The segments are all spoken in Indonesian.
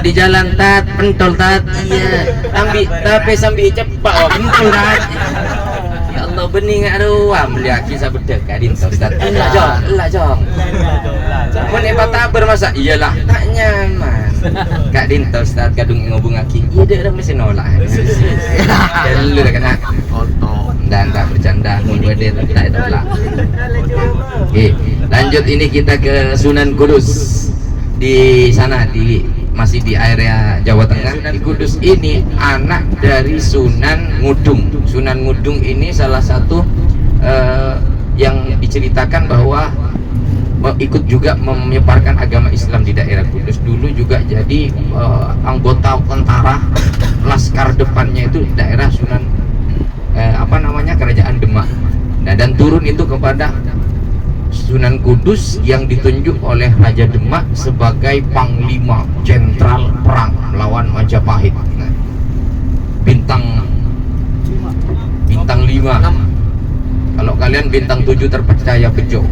di jalan tat pentol tat iya tapi sambil cepat pentol tat ya Allah bening aduh melihat kisah bedeka di Ustaz lah jong mun epata bermasa iyalah tak nyaman Kak Dinto Ustaz kadung ngobong aki iya dia mesti nolak dan lu dah kena dan tak bercanda mulu dia tak tolak. Oke lanjut ini kita ke Sunan Kudus di sana masih di area Jawa Tengah. Di Kudus ini anak dari Sunan Ngudung. Sunan Ngudung ini salah satu yang diceritakan bahwa ikut juga menyebarkan agama Islam di daerah Kudus. Dulu juga jadi anggota tentara laskar depannya itu daerah Sunan Kerajaan Demak. Nah dan turun itu kepada Sunan Kudus yang ditunjuk oleh Raja Demak sebagai Panglima Jenderal Perang melawan Majapahit. Nah, bintang 5. Kalau kalian bintang 7 terpercaya bejo.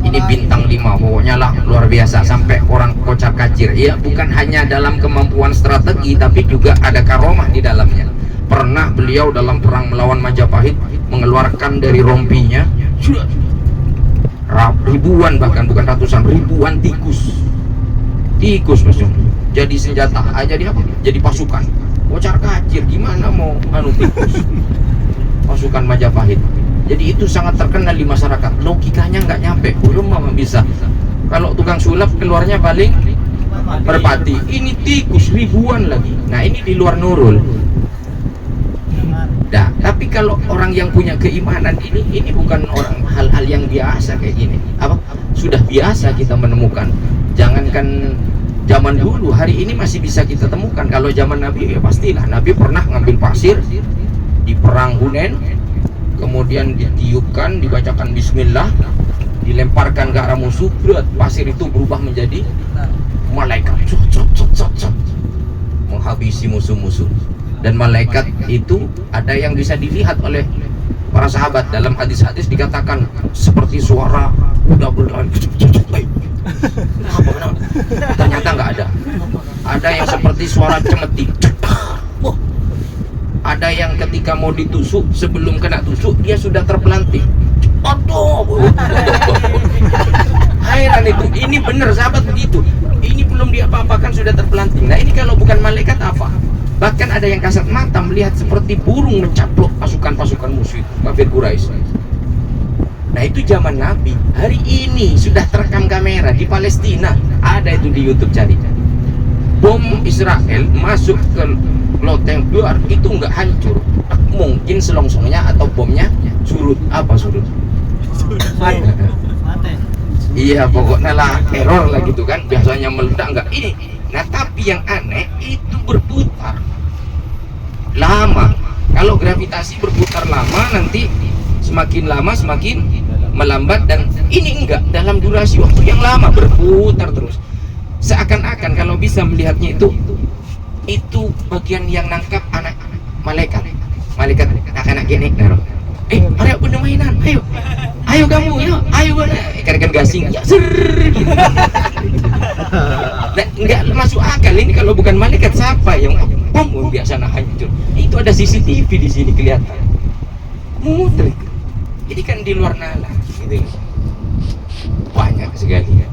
Ini bintang 5, pokoknya lah luar biasa sampai orang kocar kacir. Ya bukan hanya dalam kemampuan strategi tapi juga ada karomah di dalamnya. Pernah beliau dalam perang melawan Majapahit mengeluarkan dari rompinya ribuan, bahkan bukan ratusan, ribuan tikus maksudnya jadi senjata, jadi apa? Jadi pasukan kocar kacir, gimana mau tikus pasukan Majapahit. Jadi itu sangat terkenal di masyarakat, logikanya nggak nyampe, belum mama bisa. Kalau tukang sulap keluarnya paling merpati, ini tikus ribuan lagi. Nah ini di luar nurul. Nah, tapi kalau orang yang punya keimanan ini bukan orang hal-hal yang biasa kayak gini. Apa? Sudah biasa kita menemukan. Jangankan zaman dulu, hari ini masih bisa kita temukan. Kalau zaman Nabi ya pastilah Nabi pernah ngambil pasir di perang Hunain, kemudian ditiupkan, dibacakan bismillah, dilemparkan ke arah musuh, pasir itu berubah menjadi malaikat menghabisi musuh-musuh. Dan malaikat itu ada yang bisa dilihat oleh para sahabat. Dalam hadis-hadis dikatakan seperti suara kuda berlari. Ternyata nggak ada. Ada yang seperti suara cemeti. Ada yang ketika mau ditusuk, sebelum kena tusuk dia sudah terpelanting. Aduh, heran itu. Ini benar sahabat begitu. Ini belum diapa-apakan sudah terpelanting. Nah ini kalau bukan malaikat apa? Bahkan ada yang kasat mata melihat seperti burung mencaplok pasukan-pasukan musuh itu, kafir Quraisy. Nah itu zaman Nabi. Hari ini sudah terekam kamera di Palestina, ada itu di YouTube, cari. Bom Israel masuk ke loteng luar itu nggak hancur, mungkin selongsongnya atau bomnya surut. Apa surut? Iya pokoknya lah error lah gitu kan. Biasanya meledak nggak ini. Nah tapi yang aneh itu berputar lama. Kalau gravitasi berputar lama, nanti semakin lama semakin melambat. Dan ini enggak, dalam durasi waktu yang lama berputar terus. Seakan-akan kalau bisa melihatnya itu bagian yang nangkap anak malaikat anak-anak gini. Ayo punya mainan, ayo kamu, ayo ikan gasing ya ser gitu. Nah, enggak masuk akal ini. Kalau bukan malaikat siapa yang biasa hancur? Itu ada CCTV di sini kelihatan muter. Ini kan di luar nalar gitu. Banyak sekali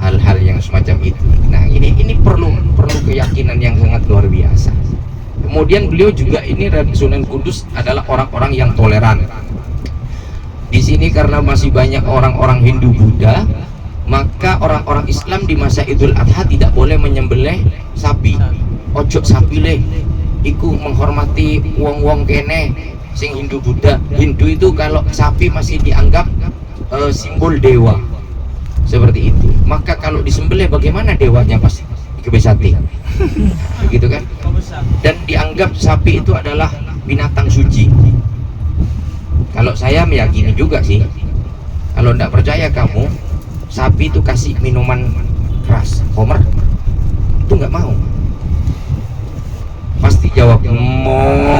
hal-hal yang semacam itu. Nah ini perlu keyakinan yang sangat luar biasa. Kemudian beliau juga ini Sunan Kudus adalah orang-orang yang toleran. Di sini karena masih banyak orang-orang Hindu Buddha, maka orang-orang Islam di masa Idul Adha tidak boleh menyembelih sapi. Ojo sapi le, iku menghormati wong-wong kene sing Hindu Buddha. Hindu itu kalau sapi masih dianggap simbol dewa seperti itu. Maka kalau disembelih bagaimana dewanya pasti kebesati, begitu kan? Dan dianggap sapi itu adalah binatang suci. Kalau saya meyakini juga sih. Kalau tidak percaya kamu, sapi itu kasih minuman keras, homer, itu nggak mau. Pasti jawab mau.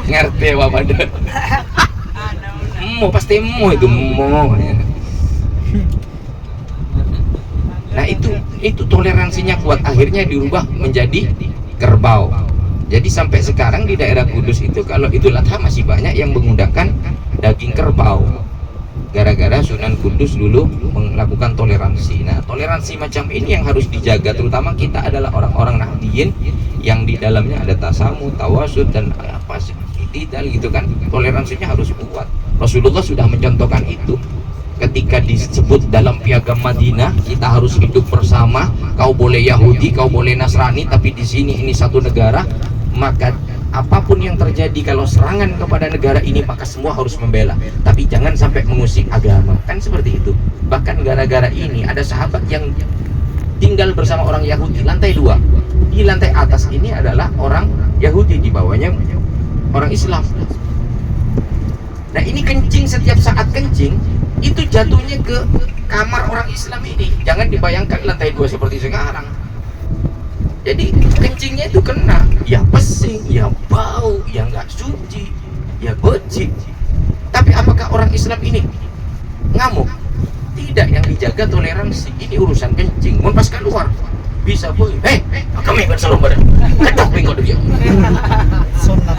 Ngerti apa pada? Mau pasti mau itu mau. Nah itu toleransinya kuat, akhirnya dirubah menjadi kerbau. Jadi sampai sekarang di daerah Kudus itu kalau Idul Adha masih banyak yang menggunakan daging kerbau. Gara-gara Sunan Kudus dulu melakukan toleransi. Nah, toleransi macam ini yang harus dijaga, terutama kita adalah orang-orang Nahdiyin yang di dalamnya ada tasamu, tawasud dan apa sih itidal gitu kan. Toleransinya harus kuat. Rasulullah sudah mencontohkan itu. Ketika disebut dalam piagam Madinah, kita harus hidup bersama. Kau boleh Yahudi, kau boleh Nasrani, tapi di sini ini satu negara. Maka apapun yang terjadi kalau serangan kepada negara ini, maka semua harus membela. Tapi jangan sampai mengusik agama. Kan seperti itu. Bahkan gara-gara ini ada sahabat yang tinggal bersama orang Yahudi lantai 2. Di lantai atas ini adalah orang Yahudi, di bawahnya orang Islam. Nah ini kencing, setiap saat kencing itu jatuhnya ke kamar orang Islam ini. Jangan dibayangkan lantai 2 seperti sekarang. Jadi kencingnya itu kena, ya pesing, ya bau, ya nggak suci, ya becik. Tapi apakah orang Islam ini ngamuk? Tidak, yang dijaga toleransi. Ini urusan kencing. Mau pas keluar bisa boy. Kami bersalom badan. Ketok bengkok dia. Sunat.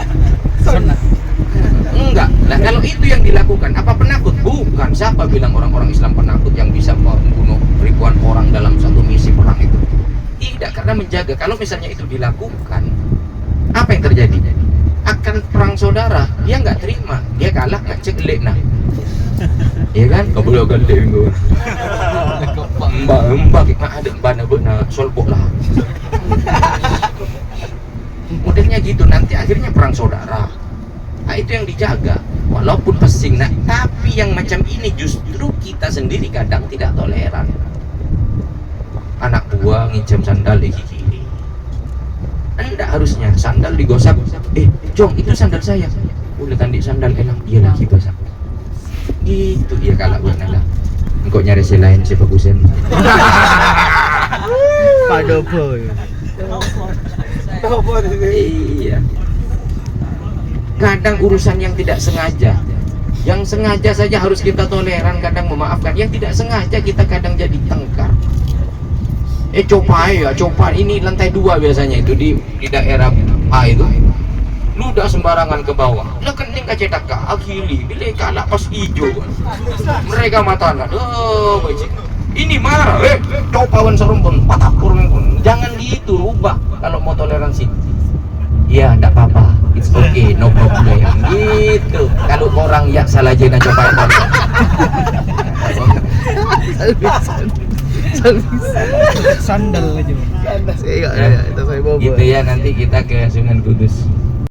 Enggak. Nah kalau itu yang dilakukan, apa penakut? Bukan. Siapa bilang orang-orang Islam penakut yang bisa membunuh ribuan orang dalam satu misi perang itu? Tidak, karena menjaga. Kalau misalnya itu dilakukan, apa yang terjadi? Akan perang saudara. Dia nggak terima, dia kalah, nggak ceklek. Nah, iya kan? Kau boleh gede minggu. Mbak, kita ada mbak solbok lah. Modelnya gitu, nanti akhirnya perang saudara. Nah, itu yang dijaga. Walaupun pesing, nah, tapi yang macam ini justru kita sendiri kadang tidak toleran. Anak buah nginjam sandal kiri. Anda harusnya sandal digosap. Jong, itu sandal saya. Udah tandi sandal enak. Iya lagi basah. Gitu dia kalah buat nala. Engkau nyari selain siapa kusen. Padopo. Iya. Kadang urusan yang tidak sengaja. Yang sengaja saja harus kita toleran, kadang memaafkan. Yang tidak sengaja kita kadang jadi tengkar. Coba ini lantai 2 biasanya itu di daerah A itu. Ludah sembarangan ke bawah. Lah kening kacetak ka akhili, bila kalah pas hijau. Mereka matana. Bajik. Ini marah, copawan serumpun, patah kurang pun. Jangan gitu, rubah kalau mau toleransi. Ya, enggak apa-apa. It's okay, no problem. Gitu. Kalau orang ya salah aja coba. Sandal aja. Gitu ya, nanti kita ke Sunan Kudus.